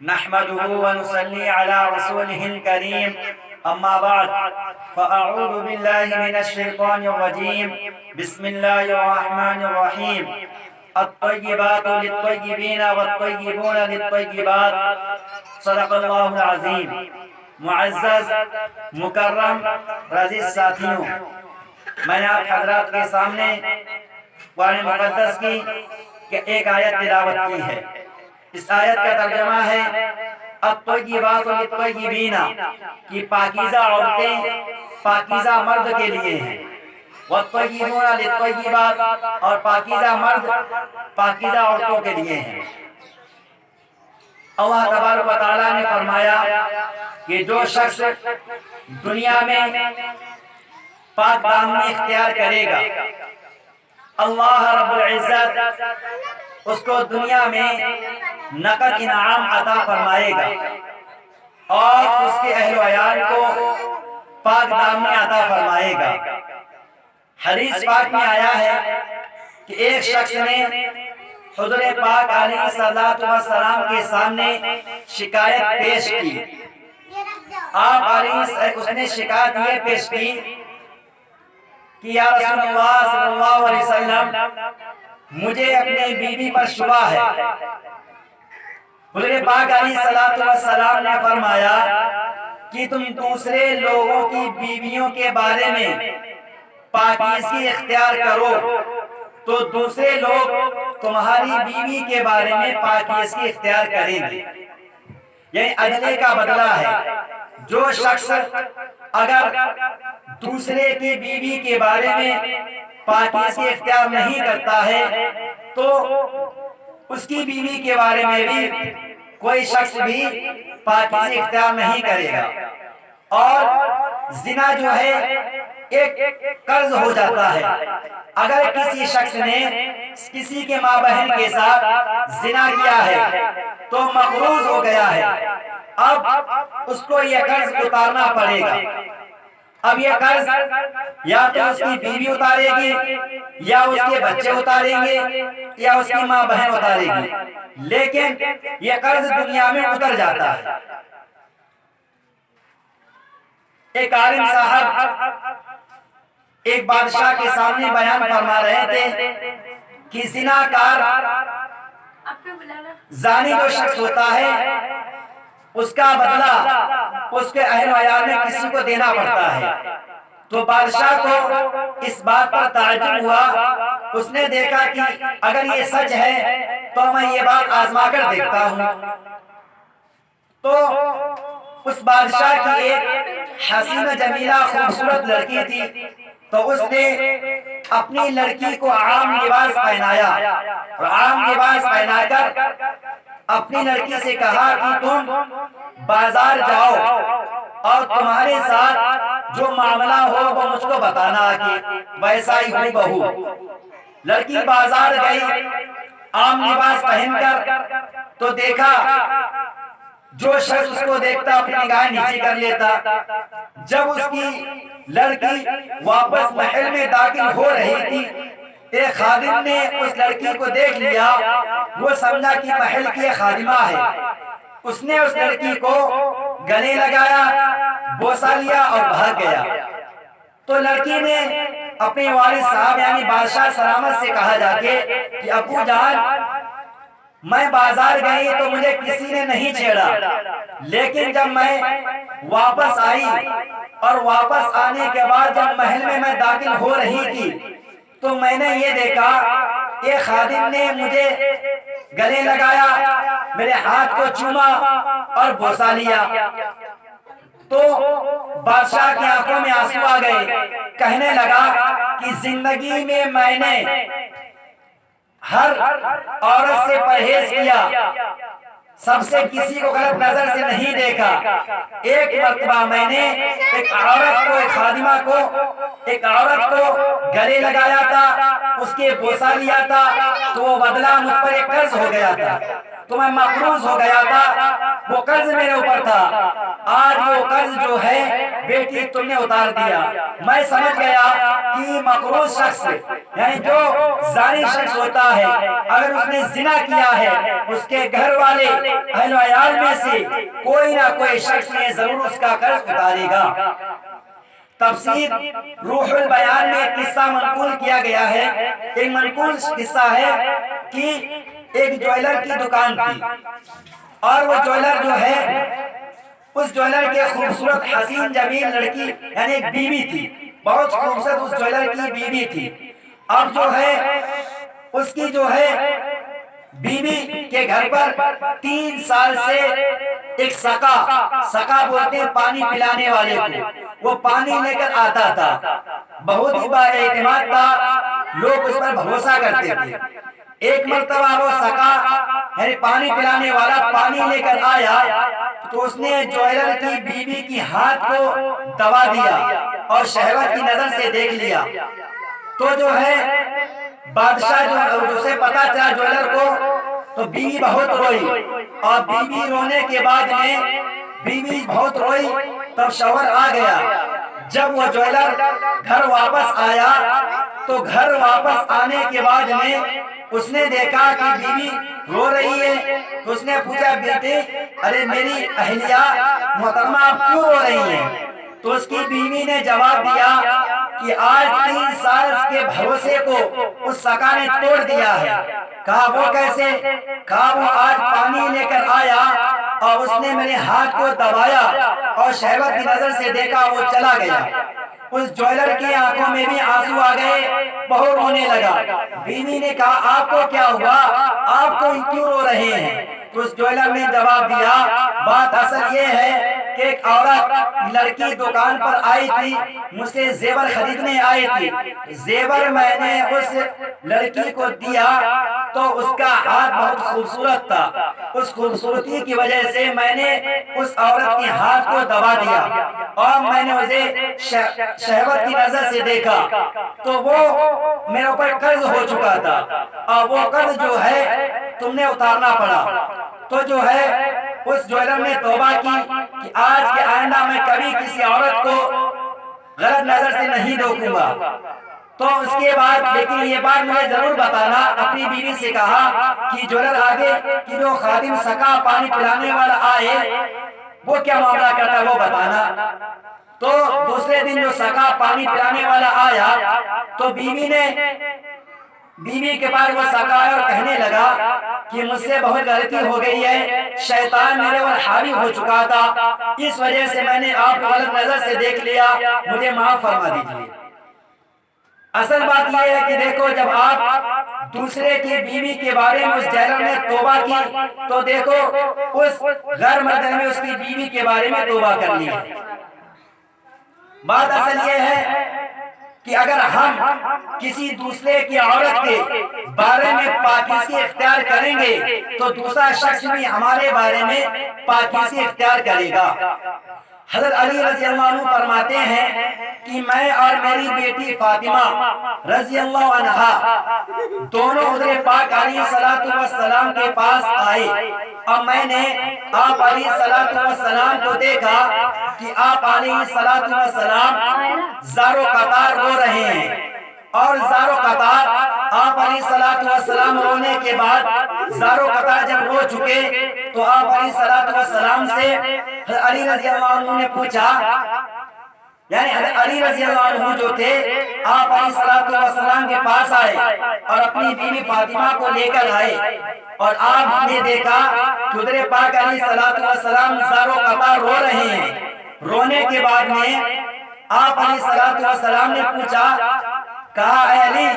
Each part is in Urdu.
نحمده ونصلي على رسوله الكريم أما بعد فأعوذ بالله من الشيطان الرجيم بسم الله الرحمن الرحيم الطيبات للطيبين والطيبون للطيبات صدق الله العظيم. معزز مکرم عزیز ساتھیوں، میں نے آپ حضرات کے سامنے قرآن مقدس کی ایک آیت تلاوت کی ہے. اس آیت کا ترجمہ ہے الطیبات للطیبین، کہ پاکیزہ عورتیں پاکیزہ مرد کے لیے ہیں، والطیبون للطیبات، اور پاکیزہ مرد پاکیزہ عورتوں کے لیے ہیں. اللہ تبارک و تعالیٰ نے فرمایا کہ جو شخص دنیا میں پاک دامنی اختیار کرے گا، اللہ رب العزت اس کو دنیا میں نقد انعام عطا فرمائے گا اور اس کے اہل و عیال کو پاک دامنی عطا فرمائے گا. حدیث پاک میں آیا ہے کہ ایک شخص نے حضور پاک علیہ السلام کے سامنے شکایت پیش کی. اس نے شکایت یہ پیش کی کہ یا رسول اللہ صلی اللہ علیہ وسلم، مجھے اپنی بیوی پر شبہ ہے. حضور پاک علیہ السلام نے فرمایا کہ تم دوسرے لوگوں کی بیویوں کے بارے میں پاکیزگی اختیار کرو تو دوسرے لوگ تمہاری بیوی کے بارے میں پاکیزگی اختیار کریں گے. یعنی عدلے کا بدلہ ہے. جو شخص اگر دوسرے کی بیوی کے بارے میں پاکیزگی اختیار نہیں کرتا ہے تو اس کی بیوی کے بارے میں بھی کوئی شخص بھی پاکیزگی اختیار نہیں کرے گا. اور زنا جو ہے ایک قرض ہو جاتا ہے. اگر کسی شخص نے کسی کے ماں بہن کے ساتھ زنا کیا ہے تو مقروض ہو گیا ہے، اب اس کو یہ قرض اتارنا پڑے گا. اب یہ قرض یا تو اس کی بیوی اتارے گی، یا اس کے بچے اتاریں گے، یا اس کی ماں بہن اتارے گی، لیکن یہ قرض دنیا میں اتر جاتا ہے. ایک عالم صاحب ایک بادشاہ کے سامنے بیان فرما رہے تھے کہ زناکار زانی جو شخص ہوتا ہے اس کا بدلہ اس کے اہل و عیال میں کسی کو دینا پڑتا ہے. تو بادشاہ کو اس بات پر تعجب ہوا. اس نے دیکھا کہ اگر یہ سچ ہے تو میں یہ بات آزما کر دیکھتا ہوں. تو اس بادشاہ کی ایک حسین جمیلہ خوبصورت لڑکی تھی، تو اس نے اپنی لڑکی کو عام لباس پہنایا اور عام لباس پہنا کر اپنی لڑکی سے کہا کہ تم بازار جاؤ اور تمہارے ساتھ جو معاملہ ہو وہ مجھ کو بتانا کہ ویسا ہی ہوں بہو. لڑکی بازار گئی عام لباس پہن کر، تو دیکھا جو شخص اس کو دیکھتا اپنی نگاہ نیچی کر لیتا. جب اس کی لڑکی واپس محل میں داخل ہو رہی تھی، ایک خادم نے اس لڑکی کو دیکھ لیا. وہ سمجھا کہ محل کی خادمہ ہے. اس نے اس لڑکی کو گلے لگایا، بوسہ لیا اور بھاگ گیا. تو لڑکی نے اپنے والد صاحب یعنی بادشاہ سلامت سے کہا جا کے کہ ابو جان، میں بازار گئی تو مجھے کسی نے نہیں چھیڑا، لیکن جب میں واپس آئی اور واپس آنے کے بعد جب محل میں داخل ہو رہی تھی تو میں نے یہ دیکھا ایک خادم نے مجھے گلے لگایا، میرے ہاتھ کو چوما اور بوسہ لیا. تو بادشاہ کی آنکھوں میں آنسو آ گئے. کہنے لگا کہ زندگی میں نے ہر عورت سے پرہیز کیا، سب سے کسی کو غلط نظر سے نہیں دیکھا. ایک مرتبہ میں نے ایک عورت کو، ایک خادمہ کو، ایک عورت کو گلے لگایا تھا، اس کے بوسہ لیا تھا، تو وہ بدلہ مجھ پر ایک قرض ہو گیا تھا. تو میں مقروض ہو گیا تھا، وہ قرض میرے اوپر تھا، آج وہ قرض جو ہے بیٹی تم نے اتار دیا۔ میں سمجھ گیا کہ مقروض شخص یعنی جو زانی شخص ہوتا ہے، اگر اس نے زنا کیا ہے، اس کے گھر والے اہل و عیال میں سے کوئی نہ کوئی شخص نے ضرور اس کا قرض اتارے گا۔ تفسیر روح البیان میں قصہ منقول کیا گیا ہے۔ ایک منقول قصہ ہے کہ ایک جویلر کی دکان تھی، اور وہ جویلر جو ہے، اس جویلر کے خوبصورت حسین جمیل لڑکی یعنی ایک بیوی تھی، بہت خوبصورت اس جویلر کی بیوی تھی۔ اب جو ہے اس کی جو ہے بیوی کے گھر پر 3 سال سے ایک سقا بولتے ہیں پانی پلانے والے کو، وہ پانی لے کر آتا تھا، بہت ہی با اعتماد تھا، لوگ اس پر بھروسہ کرتے تھے۔ ایک مرتبہ وہ سقا یعنی پانی پلانے والا پانی لے کر آیا تو اس نے جویلر کی بیوی کی ہاتھ کو دبا دیا اور شہوت کی نظر سے دیکھ لیا۔ تو جو ہے بادشاہ جو سے پتا چلا جویلر کو، تو بیوی بہت روئی، اور بیوی رونے کے بعد میں بیوی بہت روئی، تب شوہر آ گیا۔ جب وہ جویلر گھر واپس آیا تو گھر واپس آنے کے بعد میں اس نے دیکھا کہ بیوی رو رہی ہے، تو اس نے پوچھا بیٹے ارے میری اہلیہ محترمہ آپ کیوں رو رہی ہیں؟ تو اس کی بیوی نے جواب دیا کہ آج 3 سال کے بھروسے کو اس سقا نے توڑ دیا ہے۔ کہا وہ کیسے؟ کہا وہ آج پانی لے کر آیا اور اس نے میرے ہاتھ کو دبایا اور شہوت کی نظر سے دیکھا، وہ چلا گیا۔ اس جویلر کی آنکھوں میں بھی آنسو آ گئے، بہت رونے لگا۔ بیوی نے کہا آپ کو کیا ہوا؟ آپ کو کیوں رو رہے ہیں؟ تو اس جویلر نے جواب دیا بات اصل یہ ہے کہ ایک عورت لڑکی دکان پر آئی تھی، مجھ سے زیور خریدنے آئی تھی، زیور میں نے اس لڑکی کو دیا تو اس کا ہاتھ بہت خوبصورت تھا، اس خوبصورتی کی وجہ سے میں نے اس عورت کے ہاتھ کو دبا دیا اور میں نے اسے شہوت کی نظر سے دیکھا، تو وہ میرے اوپر قرض ہو چکا تھا اور وہ قرض جو ہے تم نے اتارنا پڑا۔ تو جو ہے اس جویلر نے توبہ کی کہ آج کے آئندہ میں کبھی کسی عورت کو غلط نظر سے نہیں دیکھوں گا۔ تو اس کے بعد لیکن یہ بات مجھے ضرور بتانا، اپنی بیوی سے کہا کہ جویلر آگے کہ جو خادم سقا پانی پلانے والا آئے وہ کیا معاملہ کرتا ہے وہ بتانا۔ تو دوسرے دن جو سقا پانی پلانے والا آیا تو بیوی کے پاس وہ سقا اور کہنے لگا کہ مجھ سے بہت غلطی ہو گئی ہے، شیطان میرے پر حاوی ہو چکا تھا، اس وجہ سے میں نے آپ کو غلط نظر سے دیکھ لیا، مجھے معاف فرما دیجیے۔ اصل بات یہ ہے کہ دیکھو جب آپ دوسرے کی بیوی کے بارے میں اس جویلر نے توبہ کی تو دیکھو اس غیر مرد نے اس کی بیوی کے بارے میں توبہ کر لی۔ بات اصل یہ ہے کہ اگر ہم کسی دوسرے کی عورت کے بارے میں پاکیزگی اختیار کریں گے تو دوسرا شخص بھی ہمارے بارے میں پاکیزگی اختیار کرے گا۔ حضرت علی رضی اللہ عنہ فرماتے ہیں کہ میں اور میری بیٹی فاطمہ رضی اللہ عنہا دونوں حضور پاک علیہ السلام کے پاس آئے اور میں نے آپ علیہ السلام کو دیکھا کہ آپ علیہ السلام زارو قطار رو رہے ہیں، اور زارو قطار آپ علیہ السلام رونے کے بعد زارو قطار جب رو چکے تو آپ علیہ السلام سے علی رضی اللہ عنہ نے پوچھا، یعنی علی رضی اللہ عنہ جو تھے آپ علیہ السلام کے پاس آئے اور اپنی بیوی فاطمہ کو لے کر آئے اور آپ نے دیکھا کہ حضور پاک علیہ السلام زارو قطار رو رہے ہیں۔ رونے کے بعد میں آپ علیہ السلام نے پوچھا، کہا اے علی،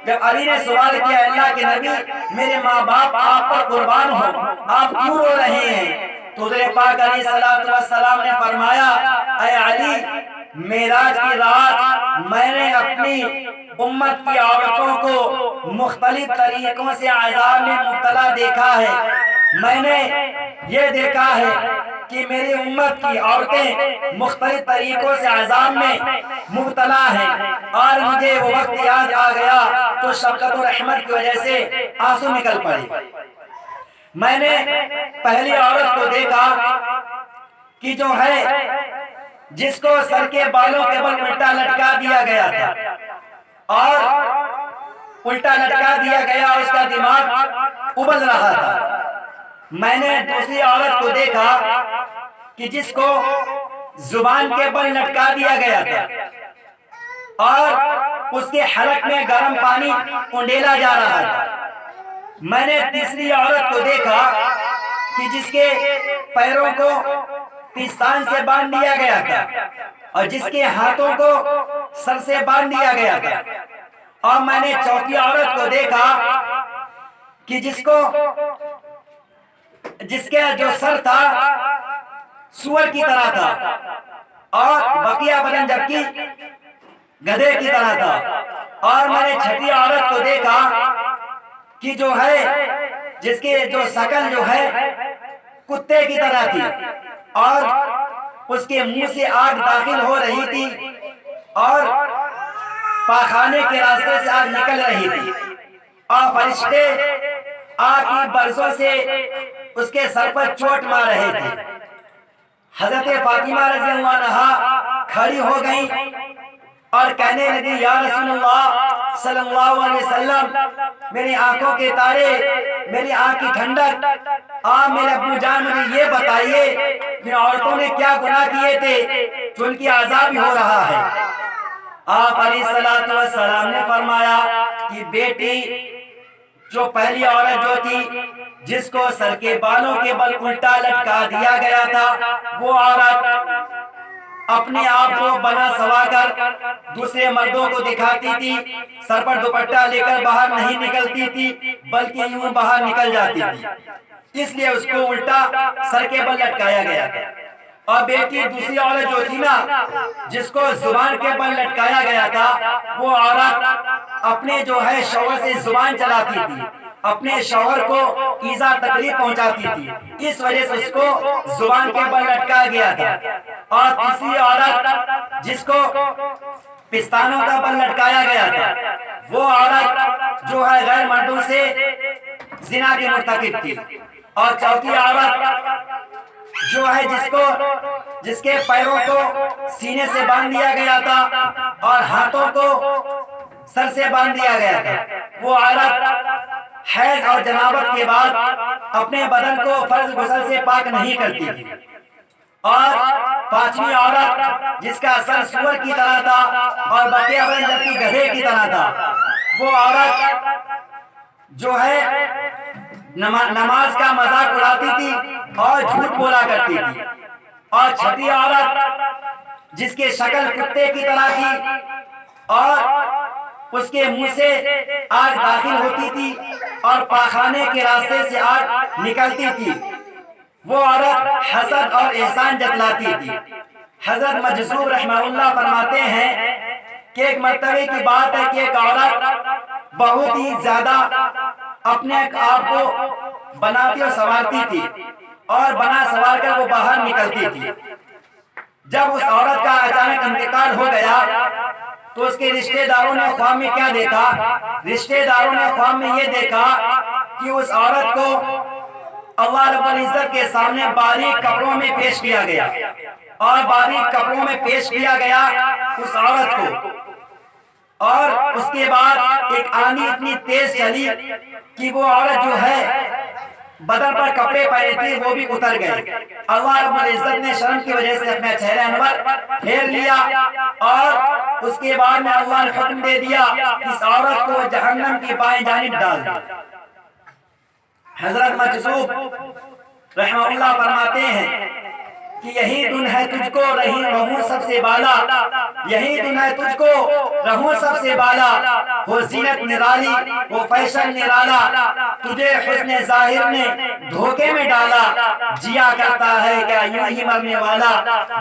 جب علی نے سوال کیا اللہ کے نبی میرے ماں باپ آپ پر قربان ہو، آپ کیوں رو رہے ہیں؟ تو حضور پاک علیہ السلام نے فرمایا اے علی، معراج کی رات میں نے اپنی امت کی عورتوں کو مختلف طریقوں سے عذاب میں مبتلا دیکھا ہے۔ میں نے یہ دیکھا ہے کہ میری امت کی عورتیں مختلف طریقوں سے عذاب میں مبتلا ہیں، اور مجھے وہ وقت یاد آ گیا تو شفقت و رحمت کی وجہ سے آنسو نکل پڑے۔ میں نے پہلی عورت کو دیکھا کہ جو ہے جس کو سر کے بالوں کے بل الٹا لٹکا دیا گیا تھا اور الٹا لٹکا دیا گیا، اس کا دماغ ابل رہا تھا۔ میں نے دوسری عورت کو دیکھا کہ جس کو زبان کے بل لٹکا دیا گیا تھا اور اس کے حلق میں گرم پانی انڈیلا جا رہا تھا۔ میں نے تیسری عورت کو دیکھا کہ جس کے پیروں کو پستان سے باندھ دیا گیا تھا اور جس کے ہاتھوں کو سر سے باندھ دیا گیا تھا۔ اور میں نے چوتھی عورت کو دیکھا کہ جس کے جو سر تھا سور کی طرح تھا اور بقیہ بدن جبکہ گدھے کی طرح تھا۔ اور میں نے چھٹی عورت کو دیکھا کہ جو ہے جس کے جو شکل جو ہے کتے کی طرح تھی اور اس کے منہ سے آگ داخل ہو رہی تھی اور پاخانے کے راستے سے آگ نکل رہی تھی اور فرشتے آگ کی برسوں سے اس کے سر پر چوٹ مار رہے تھے۔ حضرت فاطمہ رضی اللہ عنہا کھڑی ہو گئی اور کہنے لگی یا رسول اللہ صلی اللہ علیہ وسلم، میری آنکھوں کے تارے، میری آنکھ کی ٹھنڈک، آپ میرے ابو جان مجھے یہ بتائیے کہ عورتوں نے کیا گناہ کیے تھے جو ان کی عذاب ہو رہا ہے۔ آپ علیہ السلام نے فرمایا کہ بیٹی، جو پہلی عورت جو تھی جس کو سر کے بالوں کے بل الٹا لٹکا دیا گیا تھا، وہ عورت اپنے آپ کو بنا سوا کر دوسرے مردوں کو دکھاتی تھی، سر پر دوپٹہ لے کر باہر نہیں نکلتی تھی بلکہ یوں باہر نکل جاتی تھی، اس لیے اس کو الٹا سر کے بل لٹکایا گیا تھا۔ اور بیٹی، دوسری عورت جو تھی نا جس کو زبان کے بل لٹکایا گیا تھا، وہ عورت اپنے جو ہے شوہر سے زبان چلاتی تھی، اپنے شوہر کو ایذا تکلیف پہنچاتی تھی، اس وجہ سے اس کو زبان کے بل لٹکایا گیا تھا۔ اور تیسری عورت جس کو پستانوں کا بل لٹکایا گیا تھا، وہ عورت جو ہے غیر مردوں سے زنا کی مرتکب تھی۔ اور چوتھی عورت جو ہے جس کے پیروں کو سینے سے باندھ دیا گیا تھا اور ہاتھوں کو سر سے باندھ دیا گیا تھا، وہ عورت حیض اور جنابت کے بعد اپنے بدن کو فرض غسل سے پاک نہیں کرتی تھی۔ اور پانچویں عورت جس کا سر سور کی طرح تھا اور بقیہ بدن جبکہ گدھے کی طرح تھا، وہ عورت جو ہے نماز کا مذاق اڑاتی تھی اور جھوٹ بولا کرتی تھی۔ اور چھٹی عورت جس کی شکل کتے کی طرح تھی اور اس کے منہ سے آگ داخل ہوتی تھی اور پاخانے کے راستے سے آگ نکلتی تھی، وہ عورت حسد اور احسان جتلاتی تھی۔ حضرت مجذوب رحمہ اللہ فرماتے ہیں کہ ایک مرتبہ کی بات ہے کہ ایک عورت بہت ہی زیادہ اپنے آپ کو بناتی اور سنوارتی تھی اور بنا سنوار کر وہ باہر نکلتی تھی۔ جب اس عورت کا اچانک انتقال ہو گیا تو اس کے رشتہ داروں نے خواب میں کیا دیکھا؟ رشتہ داروں نے خواب میں یہ دیکھا کہ اس عورت کو اللہ رب العزت کے سامنے باریک کپڑوں میں پیش کیا گیا اور باریک کپڑوں میں پیش کیا گیا اس عورت کو، اور اس کے بعد ایک آندھی اتنی تیز چلی کہ وہ عورت جو ہے بدن پر کپڑے پہنے تھے وہ بھی اتر گئے۔ اللہ رب العزت نے شرم کی وجہ سے اپنا چہرہ انور پھیر لیا اور اس کے بعد میں اللہ نے حکم دے دیا کہ اس عورت کو جہنم کی بائیں جانب ڈال دیا۔ حضرت مجذوب رحمہ اللہ فرماتے ہیں کہ یہی دن ہے تجھ کو رہوں سب سے بالا، یہی دن ہے تجھ کو رہوں سب سے بالا، ہو زینت نرالی ہو فیشن نرالا، تجھے حسن ظاہر نے دھوکے میں ڈالا، جیا کرتا ہے کیا یوں ہی مرنے والا،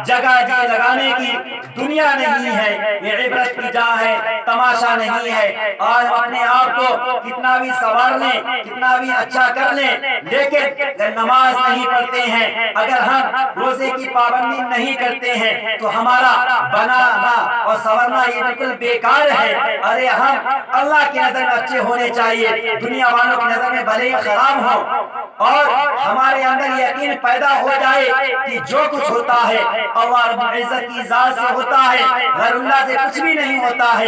جگہ جی لگانے کی دنیا نہیں ہے، یہ عبرت کی جا ہے تماشا نہیں ہے۔ آج اپنے آپ کو کتنا بھی سنوار لیں، کتنا بھی اچھا کر لیں، لیکن اگر نماز نہیں پڑھتے ہیں، اگر ہم روزے کی پابندی نہیں کرتے ہیں تو ہمارا بنانا اور سنورنا یہ بالکل بیکار ہے۔ ارے ہم اللہ کی نظر میں اچھے ہونے چاہیے، دنیا والوں کی نظر میں بھلے ہی خراب ہوں، اور ہمارے اندر یقین پیدا ہو جائے کہ جو کچھ ہوتا ہے اللہ رب العزت کی ذات سے ہوتا ہے، غیر اللہ سے کچھ بھی نہیں ہوتا ہے۔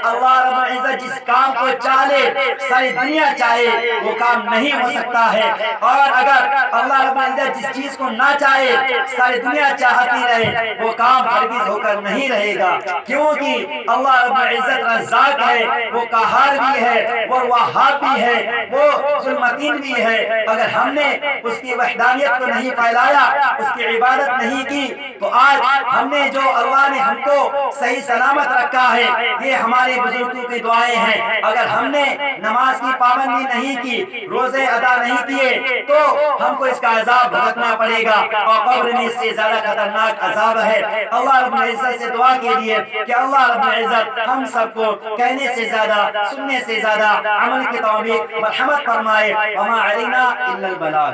اللہ رب العزت جس کام کو چاہے، ساری دنیا چاہے، وہ کام نہیں ہو سکتا ہے، اور اگر اللہ رب العزت جس چیز کو نہ چاہے، ساری دنیا چاہتی رہے، وہ کام ہرگز ہو کر نہیں رہے گا، کیونکہ اللہ رب العزت رزاق ہے، وہ قہار بھی ہے، وہ وہاب بھی ہے، وہ ذوالمتین بھی ہے۔ اگر ہم نے اس کی وحدانیت کو نہیں پھیلایا، اس کی عبادت نہیں کی، تو آج ہم نے جو اللہ نے ہم کو صحیح سلامت رکھا ہے، یہ ہمارے بزرگوں کی دعائیں ہیں۔ اگر ہم نے نماز کی پابندی نہیں کی، روزے ادا نہیں کیے، تو ہم کو اس کا عذاب بھگتنا پڑے گا، اور قبر میں اس سے زیادہ خطرناک عذاب ہے۔ اللہ رب العزت سے دعا کیجیے کہ اللہ رب العزت ہم سب کو کہنے سے زیادہ، سننے سے زیادہ عمل کی توفیق مرحمت فرمائے۔ وما علینا الا البلاغ۔